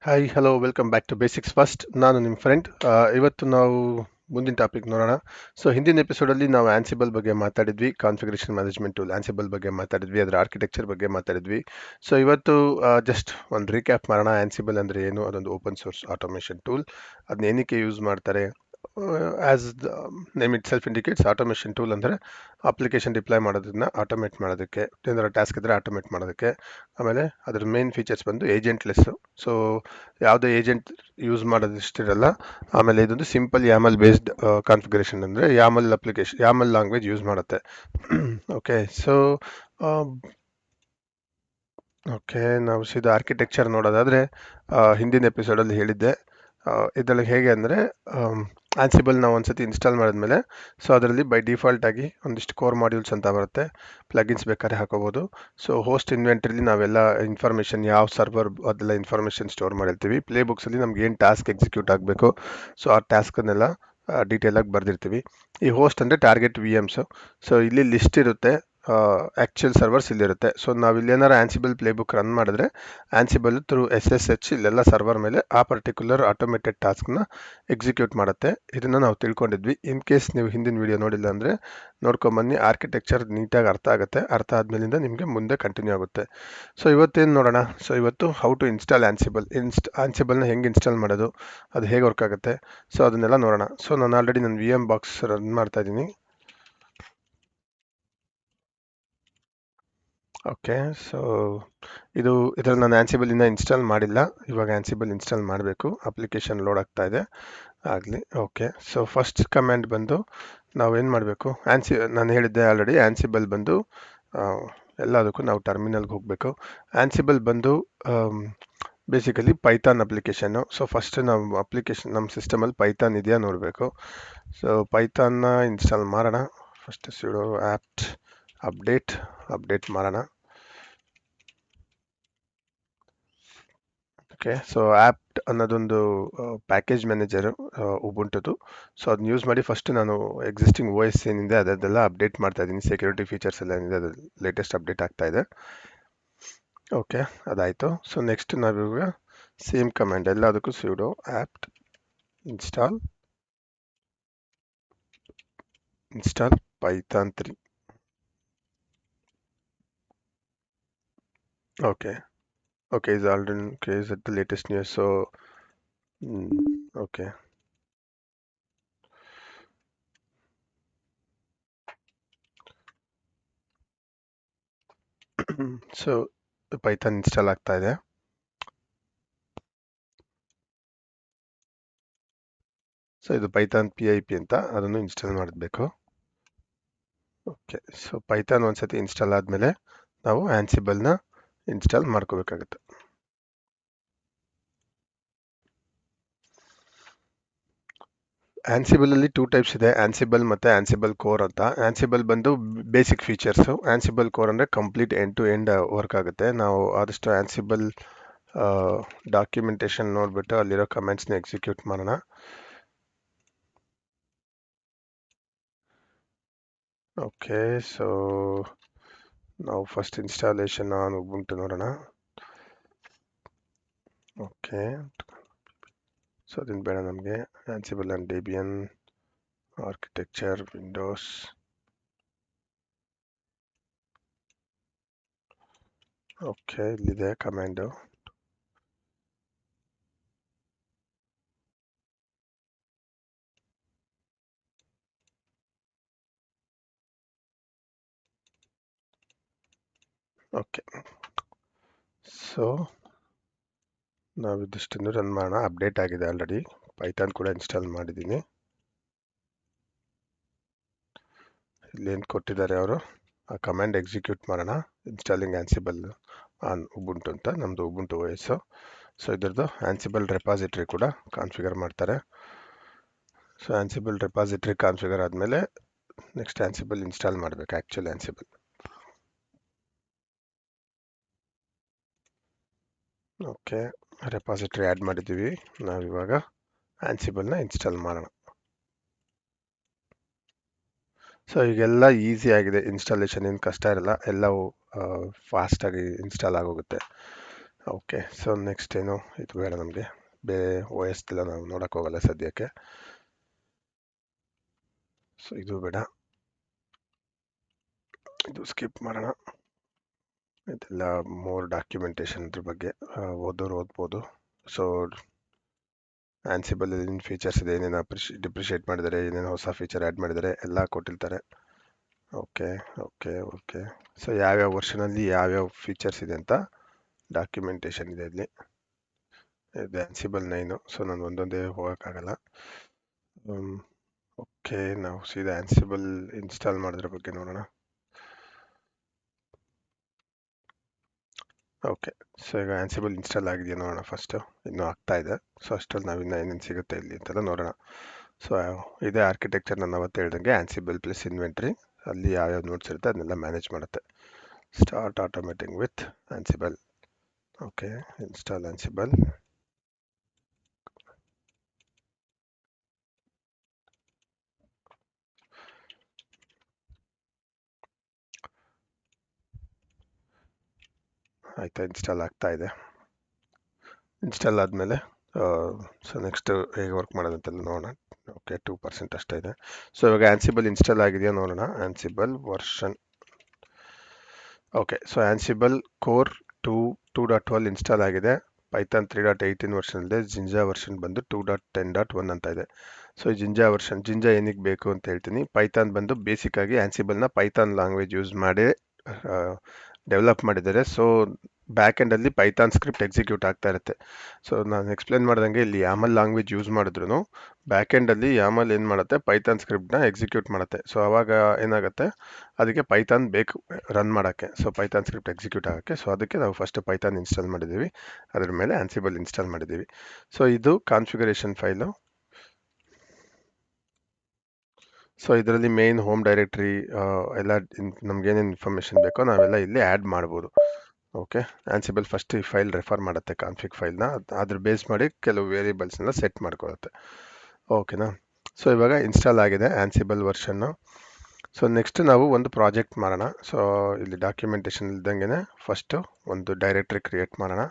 Hi hello welcome back to basics first. ನಾನು ನಿಮ್ಮ friend. ಇವತ್ತು ನಾವು ಮುಂದಿನ ಟಾಪಿಕ್ ನೋಡೋಣ. ಸೊ ಹಿಂದಿನ ಎಪಿಸೋಡಲ್ಲಿ ನಾವು ಆನ್ಸಿಬಲ್ ಬಗ್ಗೆ ಮಾತಾಡಿದ್ವಿ, ಕಾನ್ಫಿಗರೇಷನ್ ಮ್ಯಾನೇಜ್ಮೆಂಟ್ ಟೂಲ್ ಆನ್ಸಿಬಲ್ ಬಗ್ಗೆ ಮಾತಾಡಿದ್ವಿ, ಅದರ ಆರ್ಕಿಟೆಕ್ಚರ್ ಬಗ್ಗೆ ಮಾತಾಡಿದ್ವಿ. ಸೊ ಇವತ್ತು ಜಸ್ಟ್ ಒಂದು ರೀಕ್ಯಾಪ್ ಮಾಡೋಣ. ಆನ್ಸಿಬಲ್ ಅಂದರೆ ಏನು? ಅದೊಂದು ಓಪನ್ ಸೋರ್ಸ್ ಆಟೋಮೇಷನ್ ಟೂಲ್. ಅದನ್ನ ಏನಕ್ಕೆ ಯೂಸ್ ಮಾಡ್ತಾರೆ? As name it self indicates, automation tool ಅಂದರೆ ಅಪ್ಲಿಕೇಶನ್ ಡಿಪ್ಲಾಯ್ ಮಾಡೋದನ್ನ ಆಟೋಮೇಟ್ ಮಾಡೋದಕ್ಕೆ, ಏನಾದ್ರು ಟಾಸ್ಕ್ ಇದ್ದರೆ ಆಟೋಮೇಟ್ ಮಾಡೋದಕ್ಕೆ. ಆಮೇಲೆ ಅದ್ರ ಮೇನ್ ಫೀಚರ್ಸ್ ಬಂದು ಏಜೆಂಟ್ಲೆಸ್ಸು. ಸೊ ಯಾವುದೇ ಏಜೆಂಟ್ ಯೂಸ್ ಮಾಡೋದಿಷ್ಟಿರಲ್ಲ. ಆಮೇಲೆ ಇದೊಂದು ಸಿಂಪಲ್ ಯಾಮಲ್ ಬೇಸ್ಡ್ ಕಾನ್ಫಿಗರೇಷನ್, ಅಂದರೆ ಯಾಮಲ್ ಅಪ್ಲಿಕೇಶನ್, ಯಾಮಲ್ ಲ್ಯಾಂಗ್ವೇಜ್ ಯೂಸ್ ಮಾಡುತ್ತೆ. ಓಕೆ, ಸೊ ಓಕೆ, ನಾವು ಸೀದಾ ಆರ್ಕಿಟೆಕ್ಚರ್ ನೋಡೋದಾದರೆ, ಹಿಂದಿನ ಎಪಿಸೋಡಲ್ಲಿ ಹೇಳಿದ್ದೆ. ಇದರಲ್ಲಿ ಹೇಗೆ ಅಂದರೆ, ಆನ್ಸಿಬಲ್ ನಾವು ಒಂದ್ಸತಿ ಇನ್ಸ್ಟಾಲ್ ಮಾಡಿದ್ಮೇಲೆ, ಸೊ ಅದರಲ್ಲಿ ಬೈ ಡಿಫಾಲ್ಟ್ ಆಗಿ ಒಂದಿಷ್ಟು ಕೋರ್ ಮಾಡ್ಯೂಲ್ಸ್ ಅಂತ ಬರುತ್ತೆ. ಪ್ಲಗಿನ್ಸ್ ಬೇಕಾದ್ರೆ ಹಾಕೋಬೋದು. ಸೊ ಹೋಸ್ಟ್ ಇನ್ವೆಂಟ್ರಿಲಿ ನಾವೆಲ್ಲ ಇನ್ಫಾರ್ಮೇಷನ್, ಯಾವ ಸರ್ವರ್, ಅದೆಲ್ಲ ಇನ್ಫಾರ್ಮೇಷನ್ ಸ್ಟೋರ್ ಮಾಡಿರ್ತೀವಿ. ಪ್ಲೇ ಬುಕ್ಸಲ್ಲಿ ನಮ್ಗೆ ಏನು ಟಾಸ್ಕ್ ಎಕ್ಸಿಕ್ಯೂಟ್ ಆಗಬೇಕು, ಸೊ ಆ ಟಾಸ್ಕನ್ನೆಲ್ಲ ಡೀಟೇಲಾಗಿ ಬರೆದಿರ್ತೀವಿ. ಈ ಹೋಸ್ಟ್ ಅಂದರೆ ಟಾರ್ಗೆಟ್ ವಿ ಎಮ್ಸು. ಸೊ ಇಲ್ಲಿ ಲಿಸ್ಟ್ ಇರುತ್ತೆ, ಆ್ಯಕ್ಚುಯಲ್ ಸರ್ವರ್ಸ್ ಇಲ್ಲಿರುತ್ತೆ. ಸೊ ನಾವು ಇಲ್ಲೇನಾರು ಆನ್ಸಿಬಲ್ ಪ್ಲೇಬುಕ್ ರನ್ ಮಾಡಿದ್ರೆ, ಆನ್ಸಿಬಲ್ ಥ್ರೂ SSH ಇಲ್ಲೆಲ್ಲ ಸರ್ವರ್ ಮೇಲೆ ಆ ಪರ್ಟಿಕ್ಯುಲರ್ ಆಟೋಮೇಟೆಡ್ ಟಾಸ್ಕ್ನ ಎಕ್ಸಿಕ್ಯೂಟ್ ಮಾಡುತ್ತೆ. ಇದನ್ನು ನಾವು ತಿಳ್ಕೊಂಡಿದ್ವಿ. ಇನ್ ಕೇಸ್ ನೀವು ಹಿಂದಿನ ವಿಡಿಯೋ ನೋಡಿಲ್ಲ ಅಂದರೆ ನೋಡ್ಕೊಂಬನ್ನಿ. ಆರ್ಕಿಟೆಕ್ಚರ್ ನೀಟಾಗಿ ಅರ್ಥ ಆಗುತ್ತೆ. ಅರ್ಥ ಆದಮೇಲಿಂದ ನಿಮಗೆ ಮುಂದೆ ಕಂಟಿನ್ಯೂ ಆಗುತ್ತೆ. ಸೊ ಇವತ್ತೇನು ನೋಡೋಣ? ಸೊ ಇವತ್ತು ಹೌ ಟು ಇನ್ಸ್ಟಾಲ್ ಆನ್ಸಿಬಲ್, ಆನ್ಸಿಬಲ್ನ ಹೆಂಗೆ ಇನ್ಸ್ಟಾಲ್ ಮಾಡೋದು, ಅದು ಹೇಗೆ ವರ್ಕ್ ಆಗುತ್ತೆ, ಸೊ ಅದನ್ನೆಲ್ಲ ನೋಡೋಣ. ಸೊ ನಾನು ಆಲ್ರೆಡಿ ನನ್ನ VM ಬಾಕ್ಸ್ ರನ್ ಮಾಡ್ತಾ ಇದ್ದೀನಿ. ಓಕೆ, ಸೊ ಇದರಲ್ಲಿ ನಾನು ಆನ್ಸಿಬಲ್ ಇನ್ನೂ ಇನ್ಸ್ಟಾಲ್ ಮಾಡಿಲ್ಲ. ಇವಾಗ ಆನ್ಸಿಬಲ್ ಇನ್ಸ್ಟಾಲ್ ಮಾಡಬೇಕು. ಅಪ್ಲಿಕೇಶನ್ ಲೋಡ್ ಆಗ್ತಾ ಇದೆ, ಆಗಲಿ. ಓಕೆ, ಸೊ ಫಸ್ಟ್ ಕಮ್ಯಾಂಡ್ ಬಂದು ನಾವೇನು ಮಾಡಬೇಕು? ನಾನು ಹೇಳಿದ್ದೆ ಆಲ್ರೆಡಿ, ಆನ್ಸಿಬಲ್ ಬಂದು ಎಲ್ಲದಕ್ಕೂ ನಾವು ಟರ್ಮಿನಲ್ಗೆ ಹೋಗಬೇಕು. ಆನ್ಸಿಬಲ್ ಬಂದು basically Python application. So first ನಾವು ಅಪ್ಲಿಕೇಶನ್, ನಮ್ಮ ಸಿಸ್ಟಮಲ್ಲಿ ಪೈಥಾನ್ ಇದೆಯಾ ನೋಡಬೇಕು. ಸೊ ಪೈಥಾನ್ನ ಇನ್ಸ್ಟಾಲ್ ಮಾಡೋಣ. ಫಸ್ಟ್ ಸುಡೋ ಆಪ್ಟ್ ಅಪ್ಡೇಟ್ ಮಾಡೋಣ. ಓಕೆ, ಸೊ ಆ್ಯಪ್ಟ್ ಅನ್ನೋದೊಂದು ಪ್ಯಾಕೇಜ್ ಮ್ಯಾನೇಜರು ಉಬುಂಟುದು. ಸೊ ಅದನ್ನ ಯೂಸ್ ಮಾಡಿ ಫಸ್ಟ್ ನಾನು ಎಕ್ಸಿಸ್ಟಿಂಗ್ OS ಏನಿದೆ ಅದೆಲ್ಲ ಅಪ್ಡೇಟ್ ಮಾಡ್ತಾ ಇದ್ದೀನಿ. ಸೆಕ್ಯೂರಿಟಿ ಫೀಚರ್ಸ್ ಎಲ್ಲ ಏನಿದೆ ಅದು ಲೇಟೆಸ್ಟ್ ಅಪ್ಡೇಟ್ ಆಗ್ತಾ ಇದೆ. ಓಕೆ, ಅದಾಯಿತು. ಸೊ ನೆಕ್ಸ್ಟ್ ನಾವಿವಾಗ ಸೇಮ್ ಕಮಾಂಡ್ ಎಲ್ಲದಕ್ಕೂ ಸುಡೋ apt install Python 3. Okay, is already okay, is at the latest news. So okay. So Python install ಆಗ್ತಾ ಇದೆ. ಸೊ ಇದು ಪೈಥಾನ್ PIP ಅಂತ, ಅದನ್ನು ಇನ್ಸ್ಟಾಲ್ ಮಾಡಬೇಕು. ಓಕೆ, ಸೊ ಪೈಥಾನ್ ಒಂದ್ಸತಿ ಇನ್ಸ್ಟಾಲ್ ಆದಮೇಲೆ ನಾವು ಆನ್ಸಿಬಲ್ನ ಇನ್ಸ್ಟಾಲ್ ಮಾಡ್ಕೋಬೇಕಾಗುತ್ತೆ. ಆನ್ಸಿಬಲಲ್ಲಿ 2 ಟೈಪ್ಸ್ ಇದೆ, ಆನ್ಸಿಬಲ್ ಮತ್ತು ಆನ್ಸಿಬಲ್ ಕೋರ್ ಅಂತ. ಆನ್ಸಿಬಲ್ ಬಂದು ಬೇಸಿಕ್ ಫೀಚರ್ಸು. ಆನ್ಸಿಬಲ್ ಕೋರ್ ಅಂದರೆ complete end to end work ಆಗುತ್ತೆ. ನಾವು ಆದಷ್ಟು ಆನ್ಸಿಬಲ್ ಡಾಕ್ಯುಮೆಂಟೇಶನ್ ನೋಡಿಬಿಟ್ಟು ಅಲ್ಲಿರೋ ಕಮೆಂಟ್ಸ್ನ ಎಕ್ಸಿಕ್ಯೂಟ್ ಮಾಡೋಣ. ಓಕೆ, ಸೊ ನಾವು ಫಸ್ಟ್ ಇನ್ಸ್ಟಾಲೇಷನ್ ಆನ್ ಉಬುಂಟು ನೋಡೋಣ. ಓಕೆ, ಸೊ ಅದನ್ನು ಬೇಡ ನಮಗೆ. Ansible and Debian architecture Windows. Okay, ಇಲ್ಲಿದೆ ಕಮ್ಯಾಂಡು. ಓಕೆ, ಸೊ ನಾವು ಇದಿಷ್ಟನ್ನು ರನ್ ಮಾಡೋಣ. ಅಪ್ಡೇಟ್ ಆಗಿದೆ ಆಲ್ರೆಡಿ. ಪೈಥಾನ್ ಕೂಡ ಇನ್ಸ್ಟಾಲ್ ಮಾಡಿದ್ದೀನಿ. ಇಲ್ಲೇನು ಕೊಟ್ಟಿದ್ದಾರೆ ಅವರು, ಆ ಕಮ್ಯಾಂಡ್ ಎಕ್ಸಿಕ್ಯೂಟ್ ಮಾಡೋಣ. ಇನ್ಸ್ಟಾಲಿಂಗ್ ಆನ್ಸಿಬಲ್ ಆನ್ ಉಬುಂಟು ಅಂತ, ನಮ್ಮದು ಉಬುಂಟು OS. ಸೊ ಇದ್ರದ್ದು ಆನ್ಸಿಬಲ್ ರೆಪಾಸಿಟ್ರಿ ಕೂಡ ಕಾನ್ಫಿಗರ್ ಮಾಡ್ತಾರೆ. ಸೊ ಆನ್ಸಿಬಲ್ ರೆಪಾಸಿಟ್ರಿ ಕಾನ್ಫಿಗರ್ ಆದಮೇಲೆ ನೆಕ್ಸ್ಟ್ ಆನ್ಸಿಬಲ್ ಇನ್ಸ್ಟಾಲ್ ಮಾಡಬೇಕು, ಆ್ಯಕ್ಚುಲ್ ಆನ್ಸಿಬಲ್. ಓಕೆ, ರೆಪಾಸಿಟ್ರಿ ಆ್ಯಡ್ ಮಾಡಿದ್ದೀವಿ. ನಾವಿವಾಗ ಆನ್ಸಿಬಲ್ನ ಇನ್ಸ್ಟಾಲ್ ಮಾಡೋಣ. ಸೊ ಈಗೆಲ್ಲ ಈಸಿ ಆಗಿದೆ ಇನ್ಸ್ಟಾಲೇಷನ್, ಏನು ಕಷ್ಟ ಇರಲ್ಲ, ಎಲ್ಲವೂ ಫಾಸ್ಟಾಗಿ ಇನ್ಸ್ಟಾಲ್ ಆಗೋಗುತ್ತೆ. ಓಕೆ, ಸೊ ನೆಕ್ಸ್ಟ್ ಏನು ಇದು ಬೇಡ ನಮಗೆ, ಬೇರೆ ಓ ಎಸ್ ಎಲ್ಲ ನಾವು ನೋಡೋಕೆ ಹೋಗಲ್ಲ ಸದ್ಯಕ್ಕೆ. ಸೊ ಇದು ಬೇಡ, ಇದು ಸ್ಕಿಪ್ ಮಾಡೋಣ. ಇದೆಲ್ಲ ಮೋರ್ ಡಾಕ್ಯುಮೆಂಟೇಶನ್ ಅದ್ರ ಬಗ್ಗೆ ಓದೋರು ಓದ್ಬೋದು. ಸೊ ಆನ್ಸಿಬಲ್ ಏನೇನು ಫೀಚರ್ಸ್ ಇದೆ, ಏನೇನು ಡಿಪ್ರಿಷಿಯೇಟ್ ಮಾಡಿದ್ದಾರೆ, ಏನೇನು ಹೊಸ ಫೀಚರ್ ಆ್ಯಡ್ ಮಾಡಿದ್ದಾರೆ ಎಲ್ಲ ಕೊಟ್ಟಿರ್ತಾರೆ. ಓಕೆ ಓಕೆ ಓಕೆ, ಸೊ ಯಾವ್ಯಾವ ವರ್ಷನಲ್ಲಿ ಯಾವ್ಯಾವ ಫೀಚರ್ಸ್ ಇದೆ ಅಂತ ಡಾಕ್ಯುಮೆಂಟೇಶನ್ ಇದೆ ಇಲ್ಲಿ. ಇದು ಆನ್ಸಿಬಲ್ 9, ಸೊ ನಾನು ಒಂದೊಂದೇ ಹೋಗೋಕ್ಕಾಗಲ್ಲ. ಓಕೆ, ನಾವು ಸೀದಾ ಆನ್ಸಿಬಲ್ ಇನ್ಸ್ಟಾಲ್ ಮಾಡೋದ್ರ ಬಗ್ಗೆ ನೋಡೋಣ. ಓಕೆ, ಸೊ ಈಗ ಆನ್ಸಿಬಲ್ ಇನ್ಸ್ಟಾಲ್ ಆಗಿದೆಯಾ ನೋಡೋಣ ಫಸ್ಟು. ಇನ್ನೂ ಆಗ್ತಾ ಇದೆ. ಸೊ ಅಷ್ಟರಲ್ಲಿ ನಾವು ಇನ್ನೂ ಏನೇನು ಸಿಗುತ್ತೆ ಇಲ್ಲಿ ಅಂತೆಲ್ಲ ನೋಡೋಣ. ಸೊ ಇದೇ ಆರ್ಕಿಟೆಕ್ಚರ್ ನಾನು ಅವತ್ತು ಹೇಳ್ದಂಗೆ ಆನ್ಸಿಬಲ್ ಪ್ಲಸ್ ಇನ್ವೆಂಟ್ರಿ, ಅಲ್ಲಿ ಯಾವ್ಯಾವ ನೋಟ್ಸ್ ಇರುತ್ತೆ ಅದನ್ನೆಲ್ಲ ಮ್ಯಾನೇಜ್ ಮಾಡುತ್ತೆ. Start automating with Ansible. Okay, install Ansible. ಆಯಿತಾ, ಇನ್ಸ್ಟಾಲ್ ಆಗ್ತಾ ಇದೆ. ಇನ್ಸ್ಟಾಲ್ ಆದಮೇಲೆ ಸೊ ನೆಕ್ಸ್ಟ್ ಹೇಗೆ ವರ್ಕ್ ಮಾಡೋದಂತೆಲ್ಲ ನೋಡೋಣ. ಓಕೆ, 2% ಅಷ್ಟೇ ಇದೆ. ಸೊ ಇವಾಗ ಆನ್ಸಿಬಲ್ ಇನ್ಸ್ಟಾಲ್ ಆಗಿದೆಯಾ ನೋಡೋಣ. Ansible version. Okay, so Ansible core 2.12 install ಆಗಿದೆ. ಪೈಥಾನ್ 3.18 ವರ್ಷನ್ ಇದೆ. ಜಿಂಜಾ ವರ್ಷನ್ ಬಂದು 2.10.1 ಅಂತ ಇದೆ. ಸೊ ಜಿಂಜಾ ವರ್ಷನ್, ಜಿಂಜಾ ಏನಕ್ಕೆ ಬೇಕು ಅಂತ ಹೇಳ್ತೀನಿ. ಪೈಥಾನ್ ಬಂದು ಬೇಸಿಕ್ ಆಗಿ ಆನ್ಸಿಬಲ್ನ ಪೈಥಾನ್ ಲ್ಯಾಂಗ್ವೇಜ್ ಯೂಸ್ ಮಾಡಿ ಡೆವಲಪ್ ಮಾಡಿದ್ದಾರೆ. ಸೊ ಬ್ಯಾಕ್ ಎಂಡಲ್ಲಿ ಪೈಥಾನ್ ಸ್ಕ್ರಿಪ್ಟ್ ಎಕ್ಸಿಕ್ಯೂಟ್ ಆಗ್ತಾ ಇರುತ್ತೆ. ಸೊ ನಾನು ಎಕ್ಸ್ಪ್ಲೇನ್ ಮಾಡ್ದಂಗೆ ಇಲ್ಲಿ ಯಾಮಲ್ ಲ್ಯಾಂಗ್ವೇಜ್ ಯೂಸ್ ಮಾಡಿದ್ರು ಬ್ಯಾಕ್ ಎಂಡಲ್ಲಿ ಯಾಮಲ್ ಏನು ಮಾಡುತ್ತೆ, ಪೈಥಾನ್ ಸ್ಕ್ರಿಪ್ಟ್ನ ಎಕ್ಸಿಕ್ಯೂಟ್ ಮಾಡುತ್ತೆ. ಸೊ ಅವಾಗ ಏನಾಗುತ್ತೆ, ಅದಕ್ಕೆ ಪೈಥಾನ್ ಬೇಕು ರನ್ ಮಾಡೋಕ್ಕೆ, ಸೊ ಪೈಥಾನ್ ಸ್ಕ್ರಿಪ್ಟ್ ಎಕ್ಸಿಕ್ಯೂಟ್ ಆಗೋಕ್ಕೆ. ಸೊ ಅದಕ್ಕೆ ನಾವು ಫಸ್ಟ್ ಪೈಥಾನ್ ಇನ್ಸ್ಟಾಲ್ ಮಾಡಿದ್ದೀವಿ, ಅದ್ರ ಮೇಲೆ ಆನ್ಸಿಬಲ್ ಇನ್ಸ್ಟಾಲ್ ಮಾಡಿದ್ದೀವಿ. ಸೊ ಇದು ಕಾನ್ಫಿಗರೇಷನ್ ಫೈಲು. ಸೊ ಇದರಲ್ಲಿ ಮೇನ್ ಹೋಮ್ ಡೈರೆಕ್ಟ್ರಿ ಎಲ್ಲ ನಮ್ಗೇನೇನು ಇನ್ಫಾರ್ಮೇಷನ್ ಬೇಕೋ ನಾವೆಲ್ಲ ಇಲ್ಲಿ ಆ್ಯಡ್ ಮಾಡ್ಬೋದು. ಓಕೆ, ಆನ್ಸಿಬಲ್ ಫಸ್ಟ್ ಈ ಫೈಲ್ ರೆಫರ್ ಮಾಡುತ್ತೆ, ಕಾನ್ಫಿಗ್ ಫೈಲ್ನ. ಅದ್ರ ಬೇಸ್ ಮಾಡಿ ಕೆಲವು ವೇರಿಯೇಬಲ್ಸ್ನ ಸೆಟ್ ಮಾಡ್ಕೊಳ್ಳುತ್ತೆ. ಓಕೆನಾ. ಸೊ ಇವಾಗ ಇನ್ಸ್ಟಾಲ್ ಆಗಿದೆ ಆನ್ಸಿಬಲ್ ವರ್ಷನ್ನು. ಸೊ ನೆಕ್ಸ್ಟ್ ನಾವು ಒಂದು ಪ್ರಾಜೆಕ್ಟ್ ಮಾಡೋಣ. ಸೊ ಇಲ್ಲಿ ಡಾಕ್ಯುಮೆಂಟೇಶನ್ ಇಲ್ದಂಗೆ ಫಸ್ಟು ಒಂದು ಡೈರೆಕ್ಟ್ರಿ ಕ್ರಿಯೇಟ್ ಮಾಡೋಣ.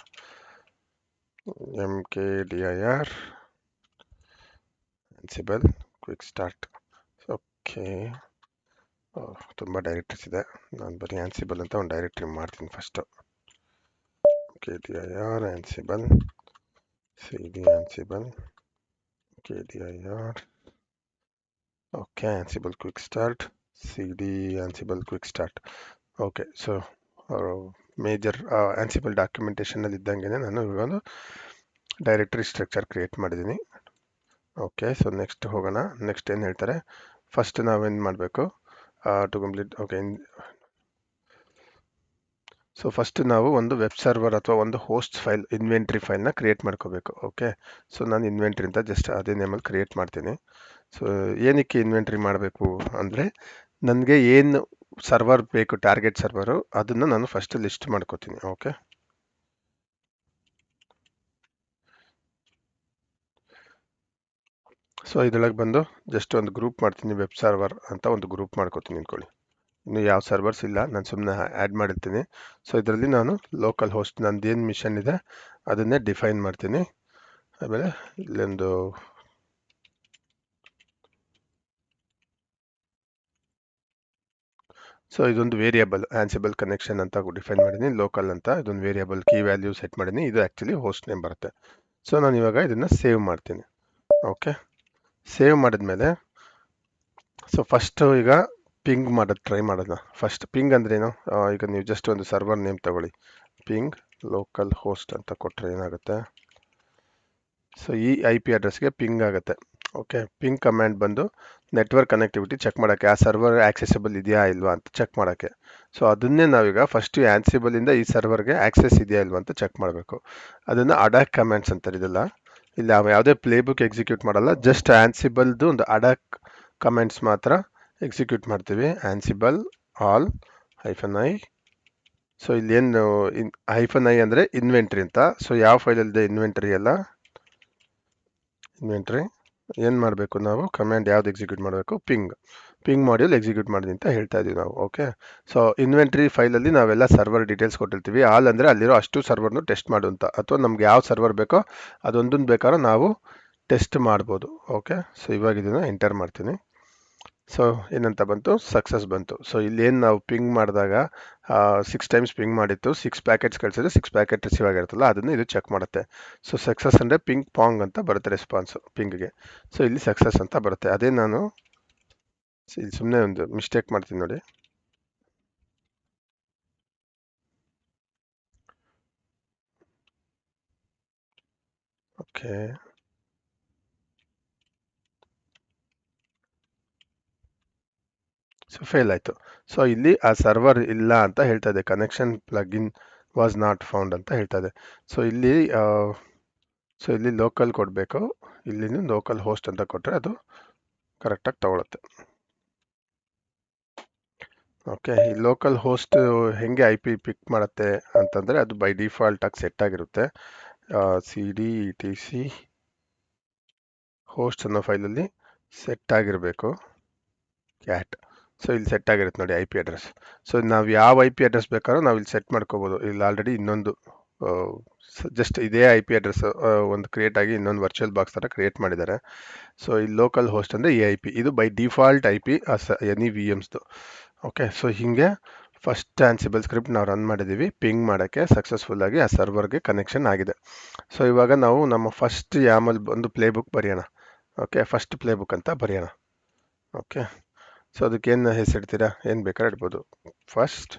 mkdir Ansible quick start. Okay, ತುಂಬ ಡೈರೆಕ್ಟ್ರೀಸ್ ಇದೆ. ನಾನು ಬರೀ ಆನ್ಸಿಬಲ್ ಅಂತ ಒಂದು ಡೈರೆಕ್ಟ್ರಿ ಮಾಡ್ತೀನಿ first. kdir Ansible cd Ansible kdir. Okay, Ansible quick start cd Ansible quick start. Okay, so major Ansible ಡಾಕ್ಯುಮೆಂಟೇಷನಲ್ಲಿ ಇದ್ದಂಗೆ ನಾನು ಇವಾಗ ಒಂದು ಡೈರೆಕ್ಟ್ರಿ ಸ್ಟ್ರಕ್ಚರ್ ಕ್ರಿಯೇಟ್ ಮಾಡಿದ್ದೀನಿ. ಓಕೆ, ಸೊ ನೆಕ್ಸ್ಟ್ ಹೋಗೋಣ. ನೆಕ್ಸ್ಟ್ ಏನು ಹೇಳ್ತಾರೆ, ಫಸ್ಟ್ ನಾವೇನು ಮಾಡಬೇಕು to complete. Okay, so first ನಾವು ಒಂದು ವೆಬ್ ಸರ್ವರ್ ಅಥವಾ ಒಂದು ಹೋಸ್ಟ್ ಫೈಲ್, ಇನ್ವೆಂಟ್ರಿ ಫೈಲ್ನ ಕ್ರಿಯೇಟ್ ಮಾಡ್ಕೋಬೇಕು. ಓಕೆ, ಸೊ ನಾನು ಇನ್ವೆಂಟ್ರಿ ಅಂತ ಜಸ್ಟ್ ಅದೇ ನೇಮಲ್ಲಿ ಕ್ರಿಯೇಟ್ ಮಾಡ್ತೀನಿ. ಸೊ ಏನಕ್ಕೆ ಇನ್ವೆಂಟ್ರಿ ಮಾಡಬೇಕು ಅಂದರೆ, ನನಗೆ ಏನು ಸರ್ವರ್ ಬೇಕು, ಟಾರ್ಗೆಟ್ ಸರ್ವರು, ಅದನ್ನು ನಾನು ಫಸ್ಟ್ ಲಿಸ್ಟ್ ಮಾಡ್ಕೋತೀನಿ. ಓಕೆ, ಸೊ ಇದರೊಳಗೆ ಬಂದು ಜಸ್ಟ್ ಒಂದು ಗ್ರೂಪ್ ಮಾಡ್ತೀನಿ, ವೆಬ್ ಸರ್ವರ್ ಅಂತ ಒಂದು ಗ್ರೂಪ್ ಮಾಡ್ಕೋತೀನಿ ಅಂದ್ಕೊಳ್ಳಿ. ಇನ್ನು ಯಾವ ಸರ್ವರ್ಸ್ ಇಲ್ಲ, ನಾನು ಸುಮ್ಮನೆ ಆ್ಯಡ್ ಮಾಡಿರ್ತೀನಿ. ಸೊ ಇದರಲ್ಲಿ ನಾನು ಲೋಕಲ್ ಹೋಸ್ಟ್ ನಂದೇನು ಮಿಷನ್ ಇದೆ ಅದನ್ನೇ ಡಿಫೈನ್ ಮಾಡ್ತೀನಿ. ಆಮೇಲೆ ಇಲ್ಲೊಂದು ಸೊ ಇದೊಂದು ವೇರಿಯಬಲ್ ಆನ್ಸಿಬಲ್ ಕನೆಕ್ಷನ್ ಅಂತ ಡಿಫೈನ್ ಮಾಡಿದ್ದೀನಿ. ಲೋಕಲ್ ಅಂತ ಇದೊಂದು ವೇರಿಯಬಲ್ ಕೀ ವ್ಯಾಲ್ಯೂ ಸೆಟ್ ಮಾಡಿದ್ದೀನಿ. ಇದು ಆ್ಯಕ್ಚುಲಿ ಹೋಸ್ಟ್ ನೇಮ್ ಬರುತ್ತೆ. ಸೊ ನಾನು ಇವಾಗ ಇದನ್ನು ಸೇವ್ ಮಾಡ್ತೀನಿ. ಓಕೆ, ಸೇವ್ ಮಾಡಿದ್ಮೇಲೆ ಸೊ ಫಸ್ಟು ಈಗ ಪಿಂಗ್ ಮಾಡೋದು ಟ್ರೈ ಮಾಡೋಣ. ಫಸ್ಟ್ ಪಿಂಗ್ ಅಂದ್ರೇನು, ಈಗ ನೀವು ಜಸ್ಟ್ ಒಂದು ಸರ್ವರ್ ನೇಮ್ ತಗೊಳ್ಳಿ, ಪಿಂಗ್ ಲೋಕಲ್ ಹೋಸ್ಟ್ ಅಂತ ಕೊಟ್ಟರೆ ಏನಾಗುತ್ತೆ, ಸೊ ಈ IP ಅಡ್ರೆಸ್ಗೆ ಪಿಂಗ್ ಆಗುತ್ತೆ. ಓಕೆ, ಪಿಂಗ್ ಕಮ್ಯಾಂಡ್ ಬಂದು ನೆಟ್ವರ್ಕ್ ಕನೆಕ್ಟಿವಿಟಿ ಚೆಕ್ ಮಾಡೋಕ್ಕೆ, ಆ ಸರ್ವರ್ ಆಕ್ಸೆಸಿಬಲ್ ಇದೆಯಾ ಇಲ್ವಾ ಅಂತ ಚೆಕ್ ಮಾಡೋಕ್ಕೆ. ಸೊ ಅದನ್ನೇ ನಾವೀಗ ಫಸ್ಟ್ ಆನ್ಸಿಬಲಿಂದ ಈ ಸರ್ವರ್ಗೆ ಆಕ್ಸೆಸ್ ಇದೆಯಾ ಇಲ್ವಾ ಅಂತ ಚೆಕ್ ಮಾಡಬೇಕು. ಅದನ್ನು ಅಡಾಕ್ ಕಮ್ಯಾಂಡ್ಸ್ ಅಂತಾರೆ. ಇದೆಲ್ಲ ಇಲ್ಲಿ ನಾವು ಯಾವುದೇ ಪ್ಲೇಬುಕ್ ಎಕ್ಸಿಕ್ಯೂಟ್ ಮಾಡಲ್ಲ, ಜಸ್ಟ್ ಆನ್ಸಿಬಲ್ದು ಒಂದು ಅಡಾಕ್ ಕಮೆಂಟ್ಸ್ ಮಾತ್ರ ಎಕ್ಸಿಕ್ಯೂಟ್ ಮಾಡ್ತೀವಿ. ಆನ್ಸಿಬಲ್ ಆಲ್ -i. ಸೊ ಇಲ್ಲೇನು -i ಅಂದರೆ ಇನ್ವೆಂಟ್ರಿ ಅಂತ. ಸೊ ಯಾವ ಫೈಲಲ್ಲಿದೆ ಇನ್ವೆಂಟ್ರಿ ಎಲ್ಲ, ಇನ್ವೆಂಟ್ರಿ ಏನು ಮಾಡಬೇಕು ನಾವು, ಕಮ್ಯಾಂಡ್ ಯಾವ್ದು ಎಕ್ಸಿಕ್ಯೂಟ್ ಮಾಡಬೇಕು, ಪಿಂಗ್. ಪಿಂಗ್ ಮಾಡ್ಯೂಲ್ ಎಕ್ಸಿಕ್ಯೂಟ್ ಮಾಡಿದೆ ಅಂತ ಹೇಳ್ತಾ ಇದೀವಿ ನಾವು. ಓಕೆ, ಸೊ ಇನ್ವೆಂಟ್ರಿ ಫೈಲಲ್ಲಿ ನಾವೆಲ್ಲ ಸರ್ವರ್ ಡೀಟೇಲ್ಸ್ ಕೊಟ್ಟಿರ್ತೀವಿ. ಆಲ್ ಅಂದರೆ ಅಲ್ಲಿರೋ ಅಷ್ಟು ಸರ್ವರ್ನು ಟೆಸ್ಟ್ ಮಾಡು ಅಂತ, ಅಥವಾ ನಮ್ಗೆ ಯಾವ ಸರ್ವರ್ ಬೇಕೋ ಅದೊಂದನ್ನು ಬೇಕಾದ್ರೂ ನಾವು ಟೆಸ್ಟ್ ಮಾಡ್ಬೋದು. ಓಕೆ, ಸೊ ಇವಾಗ ಇದನ್ನು ಎಂಟರ್ ಮಾಡ್ತೀನಿ. ಸೊ ಏನಂತ ಬಂತು, ಸಕ್ಸಸ್ ಬಂತು. ಸೊ ಇಲ್ಲಿ ಏನು ನಾವು ಪಿಂಗ್ ಮಾಡಿದಾಗ 6 ಟೈಮ್ಸ್ ಪಿಂಗ್ ಮಾಡಿತ್ತು, 6 ಪ್ಯಾಕೆಟ್ಸ್ ಕಳಿಸಿದ್ರೆ 6 ಪ್ಯಾಕೆಟ್ ರಿಸೀವ್ ಆಗಿರುತ್ತಲ್ಲ, ಅದನ್ನು ಇದು ಚೆಕ್ ಮಾಡುತ್ತೆ. ಸೊ ಸಕ್ಸಸ್ ಅಂದರೆ ಪಿಂಗ್ ಪಾಂಗ್ ಅಂತ ಬರುತ್ತೆ ರೆಸ್ಪಾನ್ಸು ಪಿಂಗ್ಗೆ. ಸೊ ಇಲ್ಲಿ ಸಕ್ಸಸ್ ಅಂತ ಬರುತ್ತೆ. ಅದೇ ನಾನು ಇಲ್ಲಿ ಸುಮ್ಮನೆ ಒಂದು ಮಿಸ್ಟೇಕ್ ಮಾಡ್ತೀನಿ ನೋಡಿ. ಓಕೆ, ಸೊ ಫೇಲ್ ಆಯಿತು. ಸೊ ಇಲ್ಲಿ ಆ ಸರ್ವರ್ ಇಲ್ಲ ಅಂತ ಹೇಳ್ತಾ ಇದೆ, connection plugin was not found ಅಂತ ಹೇಳ್ತಾ ಇದೆ. ಸೊ ಇಲ್ಲಿ ಲೋಕಲ್ ಕೊಡಬೇಕು, ಇಲ್ಲಿ ಲೋಕಲ್ ಹೋಸ್ಟ್ ಅಂತ ಕೊಟ್ಟರೆ ಅದು ಕರೆಕ್ಟಾಗಿ ತಗೊಳುತ್ತೆ. ಓಕೆ, ಈ ಲೋಕಲ್ ಹೋಸ್ಟ್ ಹೆಂಗೆ ಐ ಪಿ ಪಿಕ್ ಮಾಡುತ್ತೆ ಅಂತಂದರೆ, ಅದು ಬೈ ಡಿಫಾಲ್ಟ್ ಆಗಿ ಸೆಟ್ ಆಗಿರುತ್ತೆ. C D E T C host ಅನ್ನೋ ಫೈಲಲ್ಲಿ ಸೆಟ್ ಆಗಿರಬೇಕು ಕ್ಯಾಟ್. ಸೊ ಇಲ್ಲಿ ಸೆಟ್ ಆಗಿರುತ್ತೆ ನೋಡಿ ಐ ಪಿ ಅಡ್ರೆಸ್. ಸೊ ನಾವು ಯಾವ ಐ ಪಿ ಅಡ್ರೆಸ್ ಬೇಕಾದ್ರೂ ನಾವು ಇಲ್ಲಿ ಸೆಟ್ ಮಾಡ್ಕೋಬೋದು. ಇಲ್ಲಿ ಆಲ್ರೆಡಿ ಇನ್ನೊಂದು ಜಸ್ಟ್ ಇದೇ ಐ ಪಿ ಅಡ್ರೆಸ್ ಒಂದು ಕ್ರಿಯೇಟ್ ಆಗಿ ಇನ್ನೊಂದು ವರ್ಚುವಲ್ ಬಾಕ್ಸ್ ಥರ ಕ್ರಿಯೇಟ್ ಮಾಡಿದ್ದಾರೆ. ಸೊ ಇಲ್ಲಿ ಲೋಕಲ್ ಹೋಸ್ಟ್ ಅಂದರೆ ಈ ಐ ಪಿ, ಇದು by default I P any V ಎಮ್ಸ್ದು. ಓಕೆ, ಸೊ ಹೀಗೆ ಫಸ್ಟ್ ಆನ್ಸಿಬಲ್ ಸ್ಕ್ರಿಪ್ಟ್ ನಾವು ರನ್ ಮಾಡಿದ್ದೀವಿ. ಪಿಂಗ್ ಮಾಡೋಕ್ಕೆ ಸಕ್ಸಸ್ಫುಲ್ಲಾಗಿ ಆ ಸರ್ವರ್ಗೆ ಕನೆಕ್ಷನ್ ಆಗಿದೆ. ಸೊ ಇವಾಗ ನಾವು ನಮ್ಮ ಫಸ್ಟ್ ಯಾಮಲ್ ಒಂದು ಪ್ಲೇ ಬುಕ್ ಬರೆಯೋಣ. ಓಕೆ, ಫಸ್ಟ್ ಪ್ಲೇ ಬುಕ್ ಅಂತ ಬರೆಯೋಣ. ಓಕೆ, ಸೊ ಅದಕ್ಕೇನು ಹೆಸರಿಡ್ತೀರಾ, ಏನು ಬೇಕಾದ್ರೆ ಇಡ್ಬೋದು. First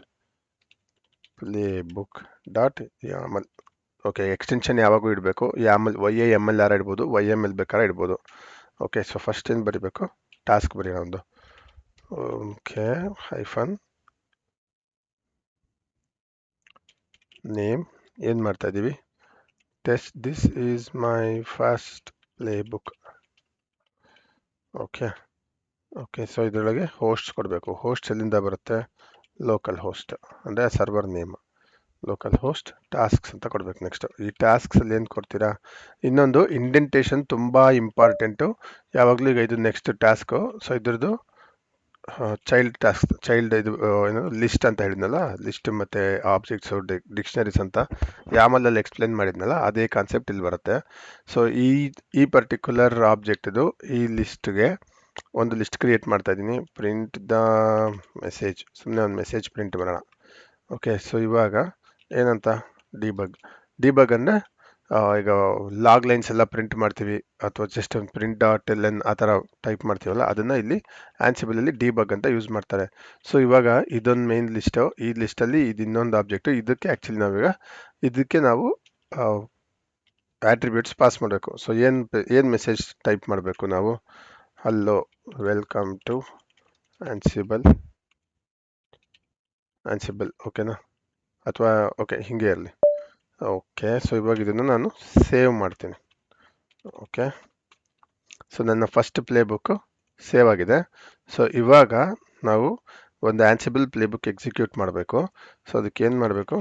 playbook dot YAML. Okay, extension ಯಾವಾಗೂ ಇಡಬೇಕು. ಯಾಮಲ್ YAML ಇಡ್ಬೋದು, YML ಬೇಕಾದ್ರೆ ಇಡ್ಬೋದು. ಓಕೆ, ಸೊ ಫಸ್ಟ್ ಏನು ಬರೀಬೇಕು, ಟಾಸ್ಕ್ ಬರೆಯೋಣ ಒಂದು. Okay, hyphen name. ಏನು ಮಾಡ್ತಾ ಇದ್ದೀವಿ, test this is my first play book. Okay okay, so ಇದರೊಳಗೆ ಹೋಸ್ಟ್ ಕೊಡಬೇಕು. ಹೋಸ್ಟ್ ಎಲ್ಲಿಂದ ಬರುತ್ತೆ, ಲೋಕಲ್ ಹೋಸ್ಟ್ ಅಂದರೆ server name. Local host tasks ಅಂತ ಕೊಡಬೇಕು. ನೆಕ್ಸ್ಟ್ ಈ ಟಾಸ್ಕ್ಸಲ್ಲಿ ಏನು ಕೊಡ್ತೀರಾ, ಇನ್ನೊಂದು ಇಂಡೆಂಟೇಷನ್ ತುಂಬ ಇಂಪಾರ್ಟೆಂಟು ಯಾವಾಗಲೂ. ಈಗ ಇದು ನೆಕ್ಸ್ಟ್ ಟಾಸ್ಕು. ಸೊ ಇದ್ರದ್ದು ಚೈಲ್ಡ್ ಟಾಸ್ಕ್, ಚೈಲ್ಡ್ ಇದು ಏನು ಲಿಸ್ಟ್ ಅಂತ ಹೇಳಿದ್ನಲ್ಲ, ಲಿಸ್ಟ್ ಮತ್ತು ಆಬ್ಜೆಕ್ಟ್ಸು ಡಿಕ್ಷನರೀಸ್ ಅಂತ ಯಾಮಲಲ್ಲಿ ಎಕ್ಸ್ಪ್ಲೇನ್ ಮಾಡಿದ್ನಲ್ಲ, ಅದೇ ಕಾನ್ಸೆಪ್ಟ್ ಇಲ್ಲಿ ಬರುತ್ತೆ. ಸೊ ಈ ಪರ್ಟಿಕ್ಯುಲರ್ ಆಬ್ಜೆಕ್ಟ್ದು ಈ ಲಿಸ್ಟ್ಗೆ ಒಂದು ಲಿಸ್ಟ್ ಕ್ರಿಯೇಟ್ ಮಾಡ್ತಾ ಇದ್ದೀನಿ. ಪ್ರಿಂಟ್ ದ ಮೆಸೇಜ್, ಸುಮ್ಮನೆ ಒಂದು ಮೆಸೇಜ್ ಪ್ರಿಂಟ್ ಮಾಡೋಣ. ಓಕೆ, ಸೊ ಇವಾಗ ಏನಂತ ಡಿಬಗ್ ಅಂದರೆ ಈಗ ಲಾಗ್ ಲೈನ್ಸ್ ಎಲ್ಲ ಪ್ರಿಂಟ್ ಮಾಡ್ತೀವಿ, ಅಥವಾ ಜಸ್ಟ್ ಒಂದು ಪ್ರಿಂಟ್ ಡಾಟ್ LN ಆ ಥರ ಟೈಪ್ ಮಾಡ್ತೀವಲ್ಲ, ಅದನ್ನು ಇಲ್ಲಿ ಆನ್ಸಿಬಲಲ್ಲಿ ಡಿಬಗ್ ಅಂತ ಯೂಸ್ ಮಾಡ್ತಾರೆ. ಸೊ ಇವಾಗ ಇದೊಂದು ಮೇನ್ ಲಿಸ್ಟು, ಈ ಲಿಸ್ಟಲ್ಲಿ ಇದು ಇನ್ನೊಂದು ಆಬ್ಜೆಕ್ಟು. ಇದಕ್ಕೆ ಆ್ಯಕ್ಚುಲಿ ನಾವೀಗ ಇದಕ್ಕೆ ನಾವು ಆಟ್ರಿಬ್ಯೂಟ್ಸ್ ಪಾಸ್ ಮಾಡಬೇಕು. ಸೊ ಏನು ಮೆಸೇಜ್ ಟೈಪ್ ಮಾಡಬೇಕು ನಾವು, ಹಲೋ ವೆಲ್ಕಮ್ ಟು ಆನ್ಸಿಬಲ್. ಓಕೆನಾ, ಅಥವಾ ಓಕೆ ಹಿಂಗೆ ಇರಲಿ. ಓಕೆ, ಸೊ ಇವಾಗ ಇದನ್ನು ನಾನು ಸೇವ್ ಮಾಡ್ತೀನಿ. ಓಕೆ, ಸೊ ನನ್ನ ಫಸ್ಟ್ ಪ್ಲೇ ಬುಕ್ಕು ಸೇವ್ ಆಗಿದೆ. ಸೊ ಇವಾಗ ನಾವು ಒಂದು ಆನ್ಸಿಬಲ್ ಪ್ಲೇ ಬುಕ್ ಎಕ್ಸಿಕ್ಯೂಟ್ ಮಾಡಬೇಕು. ಸೊ ಅದಕ್ಕೆ ಏನು ಮಾಡಬೇಕು,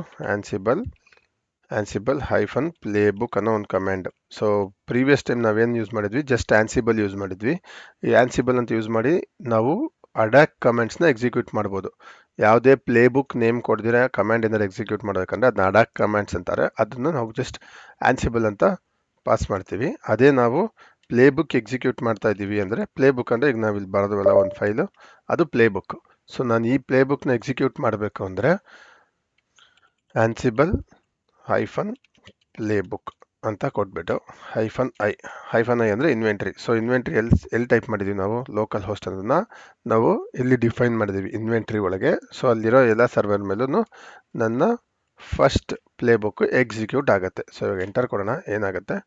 ಆನ್ಸಿಬಲ್ ಹೈಫನ್ ಪ್ಲೇ ಬುಕ್ ಅನ್ನೋ ಒಂದು ಕಮ್ಯಾಂಡ್. ಸೊ ಪ್ರೀವಿಯಸ್ ಟೈಮ್ ನಾವೇನು ಯೂಸ್ ಮಾಡಿದ್ವಿ, ಜಸ್ಟ್ ಆನ್ಸಿಬಲ್ ಯೂಸ್ ಮಾಡಿದ್ವಿ. ಈ ಆನ್ಸಿಬಲ್ ಅಂತ ಯೂಸ್ ಮಾಡಿ ನಾವು ಅಡ್ಯಾಕ್ ಕಮೆಂಟ್ಸ್ನ ಎಕ್ಸಿಕ್ಯೂಟ್ ಮಾಡ್ಬೋದು. ಯಾವುದೇ ಪ್ಲೇ ಬುಕ್ ನೇಮ್ ಕೊಡ್ದಿರ ಕಮ್ಯಾಂಡ್ ಏನಾದ್ರು ಎಕ್ಸಿಕ್ಯೂಟ್ ಮಾಡಬೇಕಂದ್ರೆ ಅದನ್ನ ಅಡ್ಯಾಕ್ ಕಮ್ಯಾಂಡ್ಸ್ ಅಂತಾರೆ. ಅದನ್ನು ನಾವು ಜಸ್ಟ್ ಆನ್ಸಿಬಲ್ ಅಂತ ಪಾಸ್ ಮಾಡ್ತೀವಿ. ಅದೇ ನಾವು ಪ್ಲೇ ಬುಕ್ ಎಕ್ಸಿಕ್ಯೂಟ್ ಮಾಡ್ತಾ ಇದ್ದೀವಿ ಅಂದರೆ, ಪ್ಲೇ ಬುಕ್ ಅಂದರೆ ಈಗ ನಾವು ಇಲ್ಲಿ ಬರೋದವಲ್ಲ ಒಂದು ಫೈಲು, ಅದು ಪ್ಲೇ ಬುಕ್. ಸೊ ನಾನು ಈ ಪ್ಲೇ ಬುಕ್ನ ಎಕ್ಸಿಕ್ಯೂಟ್ ಮಾಡಬೇಕು ಅಂದರೆ ಆನ್ಸಿಬಲ್ ಹೈಫನ್ ಪ್ಲೇ ಬುಕ್ ಅಂತ ಕೊಟ್ಬಿಟ್ಟು ಹೈಫನ್ ಐ ಅಂದರೆ ಇನ್ವೆಂಟ್ರಿ. ಸೊ ಇನ್ವೆಂಟ್ರಿ ಎಲ್ಲಿ ಟೈಪ್ ಮಾಡಿದ್ದೀವಿ ನಾವು, ಲೋಕಲ್ ಹೋಸ್ಟ್ ಅನ್ನೋದನ್ನ ನಾವು ಇಲ್ಲಿ ಡಿಫೈನ್ ಮಾಡಿದ್ದೀವಿ ಇನ್ವೆಂಟ್ರಿ ಒಳಗೆ. ಸೊ ಅಲ್ಲಿರೋ ಎಲ್ಲ ಸರ್ವರ್ ಮೇಲೂ ನನ್ನ ಫಸ್ಟ್ ಪ್ಲೇ ಬುಕ್ ಎಕ್ಸಿಕ್ಯೂಟ್ ಆಗುತ್ತೆ. ಸೊ ಇವಾಗ ಎಂಟರ್ ಕೊಡೋಣ, ಏನಾಗುತ್ತೆ.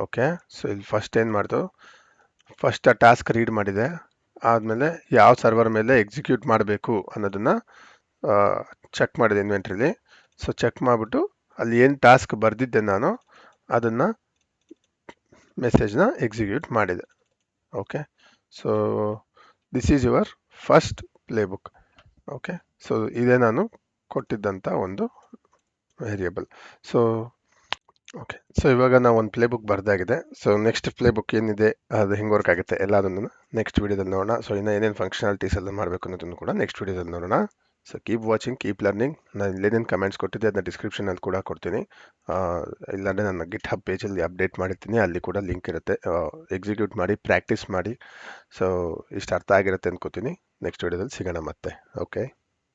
ಓಕೆ, ಸೊ ಇಲ್ಲಿ ಫಸ್ಟ್ ಏನು ಮಾಡ್ತು, ಫಸ್ಟ್ ಆ ಟಾಸ್ಕ್ ರೀಡ್ ಮಾಡಿದೆ, ಆದಮೇಲೆ ಯಾವ ಸರ್ವರ್ ಮೇಲೆ ಎಕ್ಸಿಕ್ಯೂಟ್ ಮಾಡಬೇಕು ಅನ್ನೋದನ್ನು ಚೆಕ್ ಮಾಡಿದೆ ಇನ್ವೆಂಟ್ರಿಲಿ. ಸೊ ಚೆಕ್ ಮಾಡಿಬಿಟ್ಟು ಅಲ್ಲಿ ಏನು ಟಾಸ್ಕ್ ಬರೆದಿದ್ದೆ ನಾನು ಅದನ್ನು ಮೆಸೇಜ್ನ ಎಕ್ಸಿಕ್ಯೂಟ್ ಮಾಡಿದೆ. Okay, so this is your first play book. Okay, so ಇದೇ ನಾನು ಕೊಟ್ಟಿದ್ದಂಥ ಒಂದು ವೇರಿಯೇಬಲ್. ಸೊ ಓಕೆ, ಸೊ ಇವಾಗ ನಾವು ಒಂದು ಪ್ಲೇ ಬುಕ್ ಬರ್ದಾಗಿದೆ. ಸೊ ನೆಕ್ಸ್ಟ್ ಪ್ಲೇ ಬುಕ್ ಏನಿದೆ ಅದು ಹೆಂಗೆ ವರ್ಕ್ ಆಗುತ್ತೆ ಎಲ್ಲದನ್ನು ನೆಕ್ಸ್ಟ್ ವಿಡಿಯೋದಲ್ಲಿ ನೋಡೋಣ. ಸೊ ಇನ್ನು ಏನೇನು ಫಂಕ್ಷನಾಲಿಟೀಸ್ ಎಲ್ಲ ಮಾಡಬೇಕು ಅನ್ನೋದನ್ನು ಕೂಡ ನೆಕ್ಸ್ಟ್ ವಿಡಿಯೋದಲ್ಲಿ ನೋಡೋಣ. So keep watching, keep learning. ನಾನು ಇಲ್ಲೇನೇನು ಕಮೆಂಟ್ಸ್ ಕೊಟ್ಟಿದ್ದೆ ಅದನ್ನ ಡಿಸ್ಕ್ರಿಪ್ಷನಲ್ಲಿ ಕೂಡ ಕೊಡ್ತೀನಿ. ಆ, ಇಲ್ಲಾಂದರೆ ನನ್ನ ಗಿಟ್ ಹಬ್ ಪೇಜಲ್ಲಿ ಅಪ್ಡೇಟ್ ಮಾಡಿರ್ತೀನಿ, ಅಲ್ಲಿ ಕೂಡ ಲಿಂಕ್ ಇರುತ್ತೆ. ಎಕ್ಸಿಕ್ಯೂಟ್ ಮಾಡಿ, ಪ್ರಾಕ್ಟೀಸ್ ಮಾಡಿ. ಸೊ ಇಷ್ಟು ಅರ್ಥ ಆಗಿರುತ್ತೆ ಅನ್ಕೋತೀನಿ. ನೆಕ್ಸ್ಟ್ ವಿಡಿಯೋದಲ್ಲಿ ಸಿಗೋಣ ಮತ್ತೆ. ಓಕೆ.